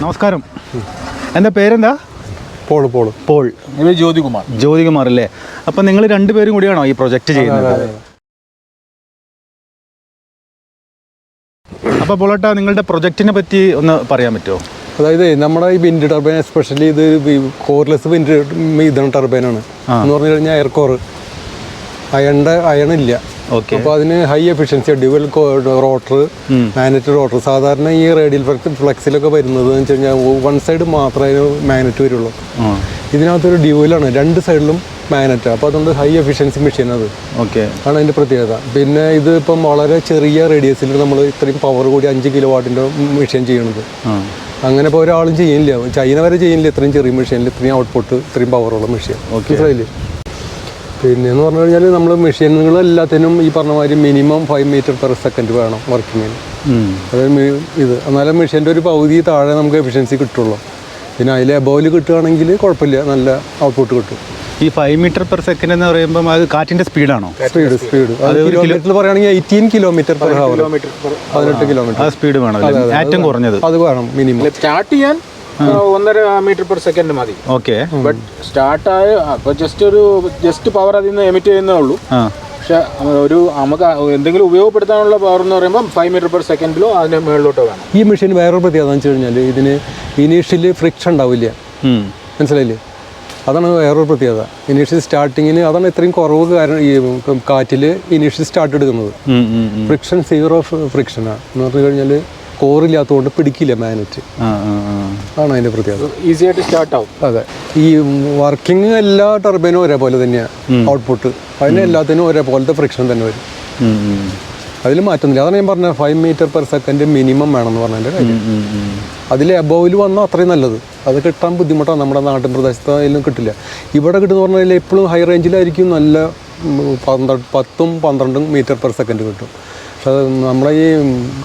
നമസ്കാരം. എൻ്റെ പേരെന്താ? പോൾ. ജ്യോതികുമാർ അല്ലേ? അപ്പം നിങ്ങൾ രണ്ടുപേരും കൂടിയാണോ ഈ പ്രൊജക്റ്റ് ചെയ്യുന്നത്? അപ്പോൾ പോളട്ടാ, നിങ്ങളുടെ പ്രൊജക്റ്റിനെ പറ്റി ഒന്ന് പറയാൻ പറ്റുമോ? അതായത് നമ്മുടെ ഈ വിൻഡ് ടർബൈൻ, എസ്പെഷ്യലി ഇത് കോർലെസ് വിൻഡ് ഇതാണ് ടർബൈനാണ് എന്ന് പറഞ്ഞു കഴിഞ്ഞാൽ എയർ കോർ അയണില്ല. അപ്പോൾ അതിന് high efficiency, dual rotor, magnet rotor. സാധാരണ ഈ റേഡിയൽ ഫ്ലെക്സിലൊക്കെ വരുന്നത് എന്ന് വെച്ച് കഴിഞ്ഞാൽ വൺ സൈഡ് മാത്രമേ മാഗ്നറ്റ് വരുള്ളൂ. ഇതിനകത്തൊരു ഡ്യുവലാണ്, രണ്ട് സൈഡിലും മാഗ്നറ്റ്. അപ്പോൾ അതുകൊണ്ട് ഹൈ എഫിഷ്യൻസി മെഷീൻ അത് ആണ് അതിൻ്റെ പ്രത്യേകത. പിന്നെ ഇത് ഇപ്പം വളരെ ചെറിയ റേഡിയസിൽ നമ്മൾ ഇത്രയും പവർ കൂടി 5 കിലോ വാട്ടിൻ്റെ മെഷീൻ ചെയ്യണത്. അങ്ങനെ ഇപ്പോൾ ഒരാളും ചെയ്യില്ല, ചൈന വരെ ചെയ്യില്ല ഇത്രയും ചെറിയ മെഷീനിൽ ഇത്രയും ഔട്ട്പുട്ട്, ഇത്രയും പവറുള്ള മെഷീൻ. മനസ്സിലായില്ലേ? പിന്നെ എന്ന് പറഞ്ഞു കഴിഞ്ഞാൽ നമ്മൾ മെഷീനുകളെല്ലാത്തിനും ഈ പറഞ്ഞ മാതിരി മിനിമം 5 മീറ്റർ പെർ സെക്കൻഡ് വേണം വർക്കിങ്ങിന്. അതായത് ഇത് എന്നാലും മെഷീൻ്റെ ഒരു പകുതി താഴെ നമുക്ക് എഫിഷ്യൻസി കിട്ടുള്ളൂ. പിന്നെ അതിൽ എബോവിൽ കിട്ടുകയാണെങ്കിൽ കുഴപ്പമില്ല, നല്ല ഔട്ട്പുട്ട് കിട്ടും. ഈ 5 മീറ്റർ പെർ സെക്കൻഡ് എന്ന് പറയുമ്പോൾ അത് കാറ്റിൻ്റെ സ്പീഡാണോ? സ്പീഡ് അത് കിലോമീറ്ററിൽ പറയുകയാണെങ്കിൽ 18 കിലോമീറ്റർ പെർ ഹവർ, 18 കിലോമീറ്റർ. ആ സ്പീഡ് വേണം, ഏറ്റവും കുറഞ്ഞത് അത് വേണം മിനിമം. സ്റ്റാർട്ട് ചെയ്യാൻ 1.5 മീറ്റർ പെർ സെക്കൻഡ് മതി. ഓക്കെ. ബട്ട് സ്റ്റാർട്ടായ അപ്പോൾ ജസ്റ്റ് പവർ അതിൽ നിന്ന് എമിറ്റ് ചെയ്യുന്നേ ഉള്ളൂ. പക്ഷെ നമുക്ക് എന്തെങ്കിലും ഉപയോഗപ്പെടുത്താനുള്ള പവർ എന്ന് പറയുമ്പോൾ 5 മീറ്റർ പെർ സെക്കൻഡിലോ അതിന് മുകളിലോട്ടോ വേണം. ഈ മെഷീൻ വേറൊരു പ്രത്യേകത എന്ന് വെച്ച് കഴിഞ്ഞാൽ ഇതിന് ഇനീഷ്യലി ഫ്രിക്ഷൻ ഉണ്ടാവില്ല. മനസ്സിലായില്ലേ? അതാണ് വേറൊരു പ്രത്യേകത. ഇനീഷ്യൽ സ്റ്റാർട്ടിങ്ങിന് അതാണ് ഇത്രയും കുറവ് കാരണം ഈ കാറ്റിൽ ഇനീഷ്യൽ സ്റ്റാർട്ട് എടുക്കുന്നത്. ഫ്രിക്ഷൻ 0 ഫ്രിക്ഷനാണ് എന്ന് പറഞ്ഞു കഴിഞ്ഞാൽ കോറില്ലാത്തതുകൊണ്ട് പിടിക്കില്ല മാഗ്നറ്റ്. ആണ് അതിൻ്റെ പ്രത്യേകത. ഈസി ആയിട്ട് സ്റ്റാർട്ട് ആവും. അതെ. ഈ വർക്കിംഗ് എല്ലാ ടർബൈനും ഒരേപോലെ തന്നെയാണ് ഔട്ട്പുട്ട്. അതിന് എല്ലാത്തിനും ഒരേപോലത്തെ ഫ്രിക്ഷൻ തന്നെ വരും, അതിൽ മാറ്റുന്നില്ല. അതാണ് ഞാൻ പറഞ്ഞത് 5 മീറ്റർ പെർ സെക്കൻഡ് മിനിമം വേണമെന്ന് പറഞ്ഞതിൻ്റെ കാര്യം. അതിൽ എബോവിൽ വന്നാൽ അത്രയും നല്ലത്. അത് കിട്ടാൻ ബുദ്ധിമുട്ടാണ്, നമ്മുടെ നാട്ടിൻ പ്രദേശത്ത് അതിലും കിട്ടില്ല. ഇവിടെ കിട്ടുന്ന പറഞ്ഞാൽ എപ്പോഴും ഹൈ റേഞ്ചിലായിരിക്കും, നല്ല 10-12 മീറ്റർ പെർ സെക്കൻഡ് കിട്ടും. പക്ഷെ നമ്മുടെ ഈ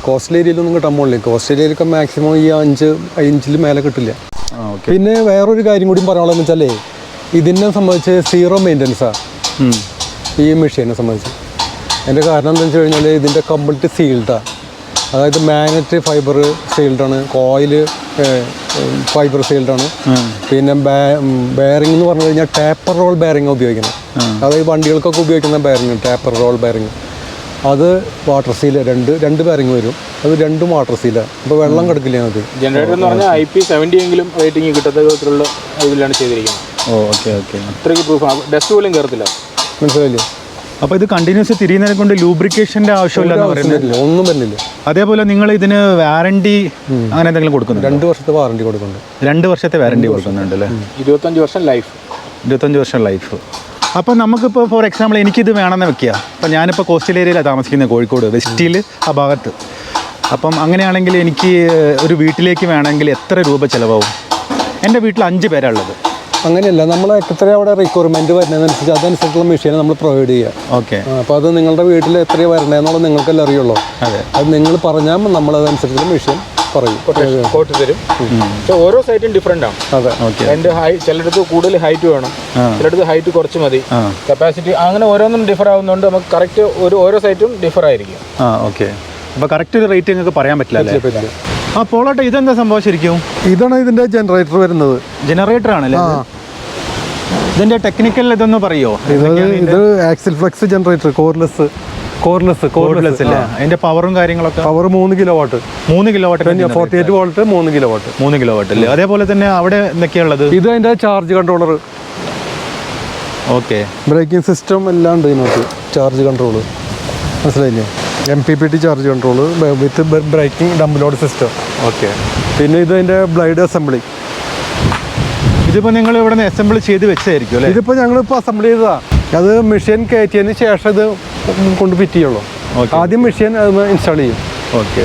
കോസ്റ്റൽ ഏരിയയിലൊന്നും കിട്ടാൻ പോകില്ല. കോസ്റ്റൽ ഏരിയയിലൊക്കെ മാക്സിമം ഈ 5 ഇഞ്ചിൽ മേലെ കിട്ടില്ല. പിന്നെ വേറൊരു കാര്യം കൂടി പറയാനുള്ളതെന്ന് വെച്ചാലേ, ഇതിനെ സംബന്ധിച്ച് 0 മെയിൻ്റനൻസാണ് ഈ മെഷീനെ സംബന്ധിച്ച്. അതിൻ്റെ കാരണം എന്താണെന്ന് വെച്ച് കഴിഞ്ഞാൽ ഇതിൻ്റെ കംപ്ലീറ്റ് സീൽഡാണ്. അതായത് മാഗ്നറ്റ് ഫൈബർ സീൽഡാണ്, കോയിൽ ഫൈബർ സീൽഡാണ്. പിന്നെ ബെയറിംഗ് എന്ന് പറഞ്ഞു കഴിഞ്ഞാൽ ടാപ്പർ റോൾ ബെയറിംഗ് ഉപയോഗിക്കണം. അതായത് വണ്ടികൾക്കൊക്കെ ഉപയോഗിക്കുന്ന ബെയറിംഗ്, ടാപ്പർ റോൾ ബെയറിംഗ്. അത് വാട്ടർ സീല്, രണ്ട് ബെയറിംഗ് വരും. അത് രണ്ടും വാട്ടർ സീലാണ്. അപ്പോൾ വെള്ളം കിടക്കില്ല. അത് ജനറേറ്റർ എന്ന് പറഞ്ഞാൽ IP70 എങ്കിലും റേറ്റിംഗ് കിട്ടാത്ത വിധത്തിലുള്ള ഇതിലാണ് ചെയ്തിരിക്കുന്നത്. അത്രയ്ക്ക് പ്രൂഫ്, ഡസ്റ്റ് പോലും കയറത്തില്ല. മനസ്സിലായില്ലേ? അപ്പോൾ ഇത് കണ്ടിന്യൂസ് തിരിയുന്നതിനെ കൊണ്ട് ലൂബ്രിക്കേഷൻ്റെ ആവശ്യമില്ലെന്ന് പറയുന്നത് ഒന്നും വരുന്നില്ല. അതേപോലെ നിങ്ങൾ ഇതിന് വാറണ്ടി അങ്ങനെ എന്തെങ്കിലും കൊടുക്കുന്നുണ്ട്? 2 വർഷത്തെ വാറണ്ടി കൊടുക്കുന്നുണ്ട്. 2 വർഷത്തെ വാറണ്ടി കൊടുക്കുന്നുണ്ട് അല്ലേ? 25 വർഷം ലൈഫ്. 25 വർഷം ലൈഫ്. അപ്പോൾ നമുക്കിപ്പോൾ ഫോർ എക്സാമ്പിൾ എനിക്കിത് വേണമെന്ന് വെക്കുക. അപ്പോൾ ഞാനിപ്പോൾ കോസ്റ്റൽ ഏരിയയിലാണ് താമസിക്കുന്നത്, കോഴിക്കോട് വെസ്റ്റിൽ ആ ഭാഗത്ത്. അപ്പം അങ്ങനെയാണെങ്കിൽ എനിക്ക് ഒരു വീട്ടിലേക്ക് വേണമെങ്കിൽ എത്ര രൂപ ചിലവാകും? എൻ്റെ വീട്ടിൽ 5 പേരാണ് ഉള്ളത്. അങ്ങനെയല്ല, നമ്മൾ എത്ര അവിടെ റിക്വയർമെൻറ്റ് വരുന്നതനുസരിച്ച് അതനുസരിച്ചുള്ള മെഷീനെ നമ്മൾ പ്രൊവൈഡ് ചെയ്യുക. ഓക്കെ. അപ്പോൾ അത് നിങ്ങളുടെ വീട്ടിൽ എത്രയാണ് വരേണ്ടതെന്നുള്ളത് നിങ്ങൾക്കെല്ലാം അറിയുള്ളൂ. അതെ. അത് നിങ്ങൾ പറഞ്ഞാൽ നമ്മളതനുസരിച്ചുള്ള മെഷീൻ പറയും, കോട്ട് തരും. ഓരോ സൈറ്റും ഡിഫറെൻ്റ് ആണ്. അതെ. എൻ്റെ ചിലടത്ത് കൂടുതൽ ഹൈറ്റ് വേണം, ചിലടത്ത് ഹൈറ്റ് കുറച്ച് മതി, കപ്പാസിറ്റി അങ്ങനെ ഓരോന്നും ഡിഫർ ആവുന്നതുകൊണ്ട് നമുക്ക് കറക്റ്റ് ഓരോ സൈറ്റും ഡിഫർ ആയിരിക്കും. ഓക്കെ. അപ്പോൾ കറക്റ്റ് ഒരു റേറ്റ് നിങ്ങൾക്ക് പറയാൻ പറ്റില്ല. ആ പോളട്ടെ, ഇതെന്താ സംഭവം ശരിക്കും? ഇതാണ് ഇതിൻ്റെ ജനറേറ്റർ വരുന്നത്. ജനറേറ്റർ ആണല്ലേ? ഇതിൻ്റെ ടെക്നിക്കൽ ഇതൊന്ന് പറയുമോ? ഇത് ആക്സിൽ ഫ്ലക്സ് ജനറേറ്റർ, കോർലെസ് അല്ലേ? അതിന്റെ പവറും കാര്യങ്ങളൊക്കെ? Power 3 kilo watt. 3 kilo watt, 48 volt, 3 kilo watt. 3 kilo watt അല്ലേ? അതേപോലെ തന്നെ അവിടെ എന്തൊക്കെയുള്ളത്? ഇത് അതിന്റെ charge controller. Okay. Braking system എല്ലാം ഉണ്ട് ഇതിനകത്ത്. ചാർജ് കൺട്രോള് മനസ്സിലായില്ലേ? MPPT charge control with braking dump load system. Okay. പിന്നെ ഇത് അതിന്റെ ബ്ലൈഡ് അസംബ്ലി. ഇതിപ്പോൾ നിങ്ങൾ ഇവിടെ നിന്ന് അസംബിൾ ചെയ്ത് വെച്ചായിരിക്കും അല്ലേ? ഇതിപ്പോൾ ഞങ്ങളിപ്പോൾ അസംബിൾ ചെയ്തതാണ്. അത് മെഷീൻ കയറ്റിയതിന് ശേഷം ഇത് കൊണ്ട് ഫിറ്റ് ചെയ്യുള്ളൂ. ആദ്യം മെഷീൻ അത് ഇൻസ്റ്റാൾ ചെയ്യും. ഓക്കെ.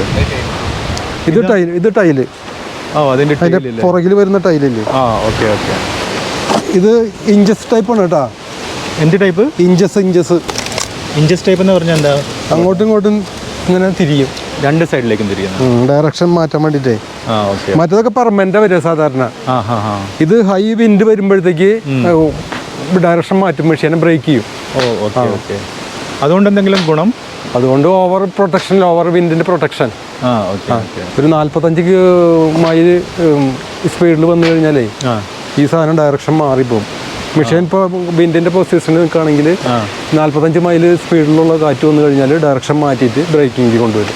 ഇത് ടൈല്. അതിൻ്റെ പുറകിൽ വരുന്ന ടൈലില്ലേ? ഓക്കെ. ഇത് ഇഞ്ചസ് ടൈപ്പാണ് കേട്ടോ. എന്ത് ടൈപ്പ്? ഇഞ്ചസ് ടൈപ്പ് എന്ന് പറഞ്ഞാൽ എന്താ? അങ്ങോട്ടും ഇങ്ങോട്ടും ഇങ്ങനെ തിരിയും, 2 സൈഡിലേക്കും തിരിയുന്നു. ഡയറക്ഷൻ മാറ്റാൻ വേണ്ടിയിട്ടേ. മറ്റേതൊക്കെ പെർമനന്റ് വരിക സാധാരണ. ഇത് ഹൈ വിൻഡ് വരുമ്പോഴത്തേക്ക് ഡയറക്ഷൻ മാറ്റും, മെഷീനെ ബ്രേക്ക് ചെയ്യും. അതുകൊണ്ട് എന്തെങ്കിലും ഗുണം? അതുകൊണ്ട് ഓവർ പ്രൊട്ടക്ഷൻ, ഓവർ വിൻഡിൻ്റെ പ്രൊട്ടക്ഷൻ. ഒരു 45 മൈൽ സ്പീഡിൽ വന്നു കഴിഞ്ഞാലേ ഈ സാധനം ഡയറക്ഷൻ മാറിപ്പോകും. മെഷീൻ ഇപ്പോൾ വിൻഡിൻ്റെ പൊസിഷനിൽ നിൽക്കുകയാണെങ്കിൽ 45 മൈൽ സ്പീഡിലുള്ള കാറ്റ് വന്നു കഴിഞ്ഞാൽ ഡയറക്ഷൻ മാറ്റിയിട്ട് ബ്രേക്കിംഗ് കൊണ്ടുവരും.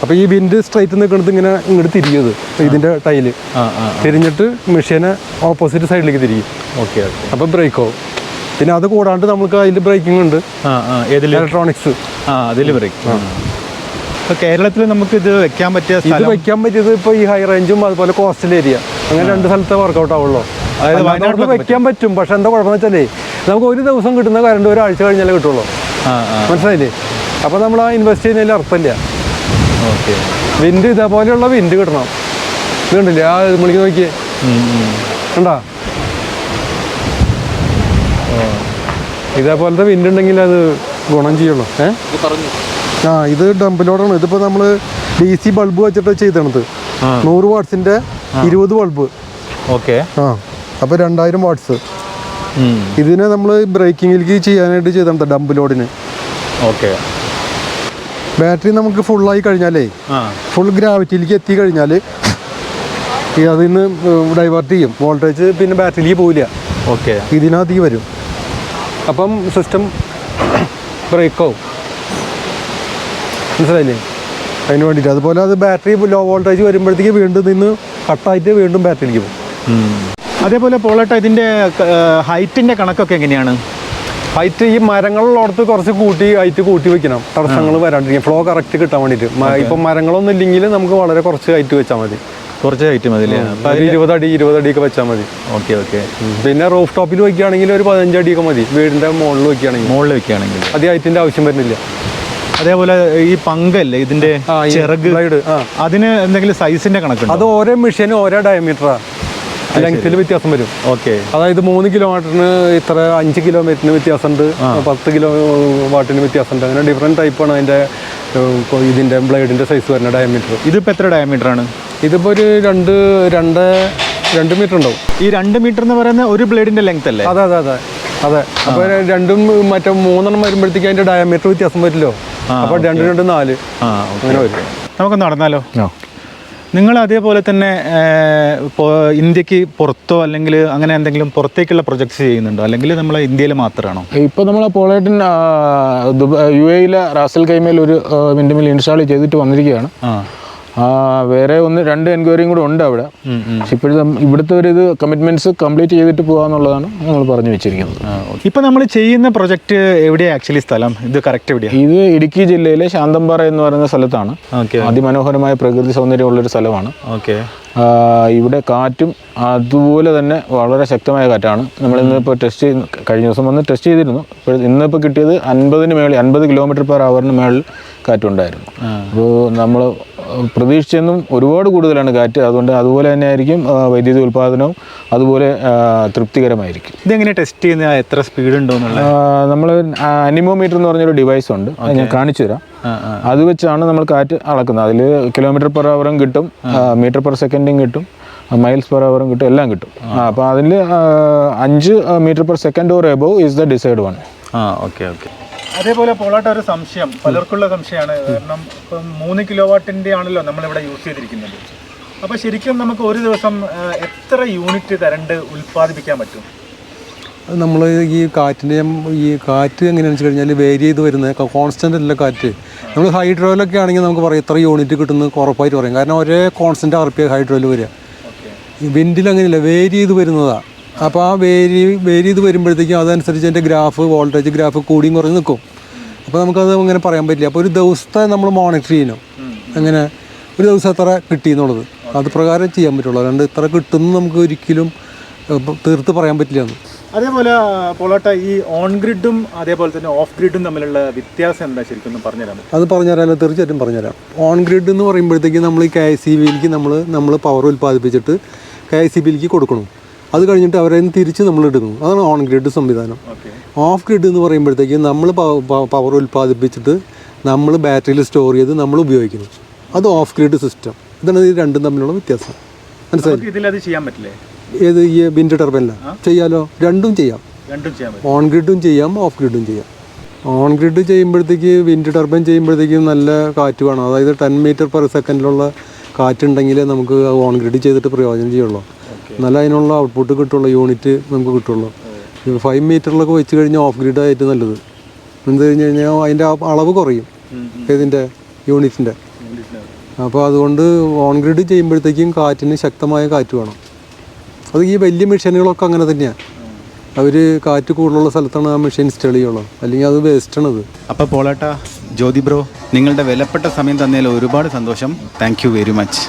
അപ്പോൾ ഈ വിൻഡ് സ്ട്രൈറ്റ് നിൽക്കുന്നത് ഇങ്ങോട്ട് തിരിയത് ഇതിൻ്റെ ടൈല് തിരിഞ്ഞിട്ട് മെഷീനെ ഓപ്പോസിറ്റ് സൈഡിലേക്ക് തിരിയും. അപ്പോൾ ബ്രേക്ക് ആവും. പിന്നെ അത് കൂടാണ്ട് നമുക്ക് അതിൽ ബ്രേക്കിംഗ് ഉണ്ട്, ഇലക്ട്രോണിക്സ് അതിൽ ബ്രേക്ക്. കേരളത്തിൽ നമുക്ക് ഇത് വെക്കാൻ പറ്റിയത് ഇപ്പോൾ ഈ ഹൈ റേഞ്ചും അതുപോലെ കോസ്റ്റൽ ഏരിയ അങ്ങനെ 2 സ്ഥലത്തെ വർക്കൗട്ട് ആവുള്ളൂ. അതായത് വയനാട്ടിൽ വെക്കാൻ പറ്റും. പക്ഷെ എന്താ കുഴപ്പമെന്ന് വെച്ചാലേ നമുക്ക് ഒരു ദിവസം കിട്ടുന്ന കറണ്ട് ഒരാഴ്ച കഴിഞ്ഞാലേ കിട്ടുള്ളൂ. മനസ്സിലായില്ലേ? അപ്പോൾ നമ്മൾ ആ ഇൻവെസ്റ്റ് ചെയ്യുന്നതിൽ അർത്ഥമില്ല. വിൻഡ് ഇതേപോലെയുള്ള വിൻഡ് കിട്ടണം. ഇത് കണ്ടില്ലേ ആ വിളിക്ക് നോക്കിയേ, കണ്ടാ? ഇതേപോലത്തെ വിൻഡ് ഉണ്ടെങ്കിൽ അത് ഗുണം ചെയ്യുള്ളൂ. ഇത് ഡംപ് ലോഡാണ്. ഇതിപ്പോൾ നമ്മൾ DC ബൾബ് വെച്ചിട്ട് ചെയ്തത് 100 വാട്ട്സിൻ്റെ 20 ബൾബ്. അപ്പോൾ 2000 വാട്ട്സ്. ഇതിനെ നമ്മൾ ബ്രേക്കിങ്ങിലേക്ക് ചെയ്യാനായിട്ട് ചെയ്തിട്ടുണ്ട് ഡംപ് ലോഡിന്. ബാറ്ററി നമുക്ക് ഫുള്ളായി കഴിഞ്ഞാലേ ഫുൾ ഗ്രാവിറ്റിയിലേക്ക് എത്തി കഴിഞ്ഞാൽ അതിൽ നിന്ന് ഡൈവേർട്ട് ചെയ്യും വോൾട്ടേജ്, പിന്നെ ബാറ്ററിയിലേക്ക് പോവില്ല. ഇതിനകത്തേക്ക് വരും. അപ്പം സിസ്റ്റം ബ്രേക്കാവും. മനസ്സിലായില്ലേ? അതിന് വേണ്ടിയിട്ട്. അതുപോലെ അത് ബാറ്ററി ലോ വോൾട്ടേജ് വരുമ്പോഴത്തേക്ക് വീണ്ടും നിന്ന് കട്ടായിട്ട് വീണ്ടും ബാറ്ററിയിലേക്ക് പോകും. അതേപോലെ പോളേട്ടാ, ഇതിൻ്റെ ഹൈറ്റിൻ്റെ കണക്കൊക്കെ എങ്ങനെയാണ്? ഹൈറ്റ് ഈ മരങ്ങളുള്ളടത്ത് കുറച്ച് ഹൈറ്റ് കൂട്ടി വെക്കണം, തടസ്സങ്ങൾ വരാണ്ടിരിക്കും, ഫ്ലോ കറക്റ്റ് കിട്ടാൻ വേണ്ടിയിട്ട്. ഇപ്പം മരങ്ങളൊന്നും ഇല്ലെങ്കിൽ നമുക്ക് വളരെ കുറച്ച് ഹൈറ്റ് വെച്ചാൽ മതി. കുറച്ച് ഹൈറ്റ് മതി, 20 അടി ഒക്കെ വെച്ചാൽ മതി. പിന്നെ റൂഫ് ടോപ്പിൽ വയ്ക്കുകയാണെങ്കിൽ ഒരു 15 അടിയൊക്കെ മതി. വീടിൻ്റെ മുകളിൽ വയ്ക്കുകയാണെങ്കിൽ അത് ഹൈറ്റിൻ്റെ ആവശ്യം വരുന്നില്ല. അതേപോലെ ഈ പങ്കല്ലേ ഇതിന്റെ ചിറക്, അതിന് എന്തെങ്കിലും സൈസിന്റെ കണക്കുണ്ട്? അത് ഓരോ മെഷീനും ഓരോ ഡയമീറ്ററാണ്, ലെങ്ത്തിൽ വ്യത്യാസം വരും. അതായത് 3 കിലോമീറ്ററിന് ഇത്ര, 5 കിലോമീറ്ററിന് വ്യത്യാസമുണ്ട്, 10 കിലോ വാട്ടിന് വ്യത്യാസമുണ്ട്. അങ്ങനെ ഡിഫറെൻറ്റ് ടൈപ്പാണ് അതിൻ്റെ ഇതിൻ്റെ ബ്ലേഡിൻ്റെ സൈസ് വരുന്ന ഡയമീറ്റർ. ഇതിപ്പോൾ എത്ര ഡയമീറ്ററാണ്? ഇതിപ്പോൾ ഒരു 2 മീറ്റർ ഉണ്ടാവും. ഈ 2 മീറ്റർ എന്ന് പറയുന്ന ഒരു ബ്ലേഡിൻ്റെ ലെങ്ത് അല്ലേ? അതെ. അപ്പോൾ 2ഉം മറ്റേ 3 വരുമ്പോഴത്തേക്ക് അതിൻ്റെ ഡയമീറ്റർ വ്യത്യാസം വരില്ലോ. അപ്പോൾ 2, 2, 4 അങ്ങനെ വരും. നമുക്കൊന്ന് നടന്നാലോ? നിങ്ങൾ അതേപോലെ തന്നെ ഇപ്പോൾ ഇന്ത്യക്ക് പുറത്തോ അല്ലെങ്കിൽ അങ്ങനെ എന്തെങ്കിലും പുറത്തേക്കുള്ള പ്രൊജക്ട്സ് ചെയ്യുന്നുണ്ടോ, അല്ലെങ്കിൽ നമ്മളെ ഇന്ത്യയിൽ മാത്രമാണോ? ഇപ്പോൾ നമ്മൾ പോളേട്ടൻ UAE റാസൽ ഖൈമയിൽ ഒരു വിൻഡ് മിൽ ഇൻസ്റ്റാൾ ചെയ്തിട്ട് വന്നിരിക്കുകയാണ്. വേറെ 1-2 എൻക്വയറിയും കൂടെ ഉണ്ട് അവിടെ. പക്ഷെ ഇപ്പോഴത്തെ ഇവിടുത്തെ ഒരു ഇത് കമ്മിറ്റ്മെന്റ്സ് കംപ്ലീറ്റ് ചെയ്തിട്ട് പോകാന്നുള്ളതാണ് നമ്മൾ പറഞ്ഞു വെച്ചിരിക്കുന്നത്. ഇപ്പം നമ്മൾ ചെയ്യുന്ന പ്രൊജക്റ്റ് എവിടെയാണ് ആക്ച്വലി സ്ഥലം? ഇത് കറക്റ്റ് എവിടെയാണ്? ഇത് ഇടുക്കി ജില്ലയിലെ ശാന്തമ്പാറ എന്ന് പറയുന്ന സ്ഥലത്താണ്. അതിമനോഹരമായ പ്രകൃതി സൗന്ദര്യമുള്ളൊരു സ്ഥലമാണ്. ഇവിടെ കാറ്റും അതുപോലെ തന്നെ വളരെ ശക്തമായ കാറ്റാണ്. നമ്മളിന്നിപ്പോൾ കഴിഞ്ഞ ദിവസം വന്ന് ടെസ്റ്റ് ചെയ്തിരുന്നു. ഇന്നിപ്പോൾ കിട്ടിയത് 50 കിലോമീറ്റർ/ഹവറിന് മേളിൽ കാറ്റുണ്ടായിരുന്നു. അപ്പോൾ നമ്മൾ പ്രതീക്ഷിച്ചെന്നും ഒരുപാട് കൂടുതലാണ് കാറ്റ്. അതുകൊണ്ട് അതുപോലെ തന്നെ ആയിരിക്കും വൈദ്യുതി ഉൽപ്പാദനവും അതുപോലെ തൃപ്തികരമായിരിക്കും. ഇതെങ്ങനെ ടെസ്റ്റ് ചെയ്യുന്ന, എത്ര സ്പീഡ് ഉണ്ടോ എന്നുള്ളത്? നമ്മൾ അനിമോമീറ്റർ എന്ന് പറഞ്ഞൊരു ഡിവൈസ് ഉണ്ട്, അത് ഞാൻ കാണിച്ചു തരാം. അത് വെച്ചാണ് നമ്മൾ കാറ്റ് അളക്കുന്നത്. അതിൽ കിലോമീറ്റർ/ഹവറും കിട്ടും, മീറ്റർ/സെക്കൻഡും കിട്ടും, മൈൽസ്/ഹവറും കിട്ടും, എല്ലാം കിട്ടും. അപ്പോൾ അതിൽ 5 metre per second or above is the decide one. അതേപോലെ പോളാട്ട ഒരു സംശയം, പലർക്കുള്ള സംശയമാണ്. കാരണം ഇപ്പം 3 കിലോവാട്ടിൻ്റെ ആണല്ലോ നമ്മളിവിടെ യൂസ് ചെയ്തിരിക്കുന്നത്. അപ്പോൾ ശരിക്കും നമുക്ക് ഒരു ദിവസം എത്ര യൂണിറ്റ് കറണ്ട് ഉൽപ്പാദിപ്പിക്കാൻ പറ്റും? നമ്മൾ ഈ കാറ്റ് എങ്ങനെയാണെന്ന് വെച്ച് കഴിഞ്ഞാൽ വേരി ചെയ്ത് വരുന്നത് കോൺസ്റ്റൻ്റ് അല്ല കാറ്റ്. നമ്മൾ ഹൈഡ്രോയിലൊക്കെ ആണെങ്കിൽ നമുക്ക് പറയാം ഇത്ര യൂണിറ്റ് കിട്ടുന്നത് ഉറപ്പായിട്ട് പറയും. കാരണം ഒരേ കോൺസ്റ്റൻ്റ് RPM ഹൈഡ്രോയിൽ വരിക. വിൻഡിൽ അങ്ങനെയല്ല, വേരി ചെയ്ത് വരുന്നതാണ്. അപ്പോൾ ആ വേരി ചെയ്ത് വരുമ്പോഴത്തേക്കും അതനുസരിച്ച് അതിൻ്റെ വോൾട്ടേജ് ഗ്രാഫ് കൂടിയും കുറഞ്ഞ് നിൽക്കും. അപ്പോൾ നമുക്കത് അങ്ങനെ പറയാൻ പറ്റില്ല. അപ്പോൾ ഒരു ദിവസത്തെ നമ്മൾ മോണിറ്റർ ചെയ്യണം, അങ്ങനെ ഒരു ദിവസം എത്ര കിട്ടി എന്നുള്ളത് അത് പ്രകാരം ചെയ്യാൻ പറ്റുള്ളൂ. അല്ലാണ്ട് ഇത്ര കിട്ടുമെന്ന് നമുക്ക് ഒരിക്കലും തീർത്ത് പറയാൻ പറ്റില്ല. അതേപോലെ പോളാട്ട ഈ ഓൺ ഗ്രിഡും അതേപോലെ തന്നെ ഓഫ് ഗ്രിഡും തമ്മിലുള്ള വ്യത്യാസം എന്താ ശരിക്കും പറഞ്ഞുതരാം? അത് പറഞ്ഞുതരാമല്ലോ, തീർച്ചയായിട്ടും പറഞ്ഞുതരാം. ഓൺ ഗ്രിഡ് എന്ന് പറയുമ്പോഴത്തേക്കും നമ്മൾ ഈ KICBയിലേക്ക് നമ്മൾ പവർ ഉൽപ്പാദിപ്പിച്ചിട്ട് KICBയിലേക്ക് കൊടുക്കണം. അത് കഴിഞ്ഞിട്ട് അവരെ തിരിച്ച് നമ്മൾ ഇടുന്നു. അതാണ് ഓൺ ഗ്രിഡ് സംവിധാനം. ഓഫ് ഗ്രിഡ് എന്ന് പറയുമ്പോഴത്തേക്കും നമ്മൾ പവർ ഉൽപ്പാദിപ്പിച്ചിട്ട് നമ്മൾ ബാറ്ററിയിൽ സ്റ്റോർ ചെയ്ത് നമ്മൾ ഉപയോഗിക്കുന്നു. അത് ഓഫ് ഗ്രിഡ് സിസ്റ്റം. ഇതാണ് ഇത് രണ്ടും തമ്മിലുള്ള വ്യത്യാസം. മനസ്സിലായി? ഇതിലത് ചെയ്യാൻ പറ്റില്ലേ? ഏത് ഈ വിൻഡ് ടർബൈനില ചെയ്യാലോ? രണ്ടും ചെയ്യാം. ഓൺ ഗ്രിഡും ചെയ്യാം, ഓഫ് ഗ്രിഡും ചെയ്യാം. ഓൺ ഗ്രിഡ് ചെയ്യുമ്പോഴത്തേക്ക് വിൻഡ് ടർബൈൻ ചെയ്യുമ്പോഴത്തേക്കും നല്ല കാറ്റ് വേണം. അതായത് 10 മീറ്റർ പെർ സെക്കൻഡിലുള്ള കാറ്റുണ്ടെങ്കിലേ നമുക്ക് ഓൺ ഗ്രിഡ് ചെയ്തിട്ട് പ്രയോജനം ചെയ്യുള്ളൂ. എന്നാലും അതിനുള്ള ഔട്ട്പുട്ട് കിട്ടുള്ളൂ, യൂണിറ്റ് നമുക്ക് കിട്ടുള്ളൂ. 5 മീറ്ററിലൊക്കെ വെച്ച് കഴിഞ്ഞാൽ ഓഫ് ഗ്രിഡ് ആയിട്ട് നല്ലത്. എന്ത് കഴിഞ്ഞ് കഴിഞ്ഞാൽ അതിൻ്റെ അളവ് കുറയും ഇതിൻ്റെ യൂണിറ്റിൻ്റെ. അപ്പോൾ അതുകൊണ്ട് ഓൺ ഗ്രിഡ് ചെയ്യുമ്പോഴത്തേക്കും കാറ്റിന് ശക്തമായ കാറ്റ് വേണം. അത് ഈ വലിയ മെഷീനുകളൊക്കെ അങ്ങനെ തന്നെയാണ്. അവർ കാറ്റ് കൂടുതലുള്ള സ്ഥലത്താണ് ആ മെഷീൻ ഇൻസ്റ്റാൾ ചെയ്യുള്ളൂ, അല്ലെങ്കിൽ അത് വേസ്റ്റാണത്. അപ്പോൾ പോളേട്ടാ, ജ്യോതി ബ്രോ, നിങ്ങളുടെ വിലപ്പെട്ട സമയം തന്നതിൽ ഒരുപാട് സന്തോഷം. Thank you very much.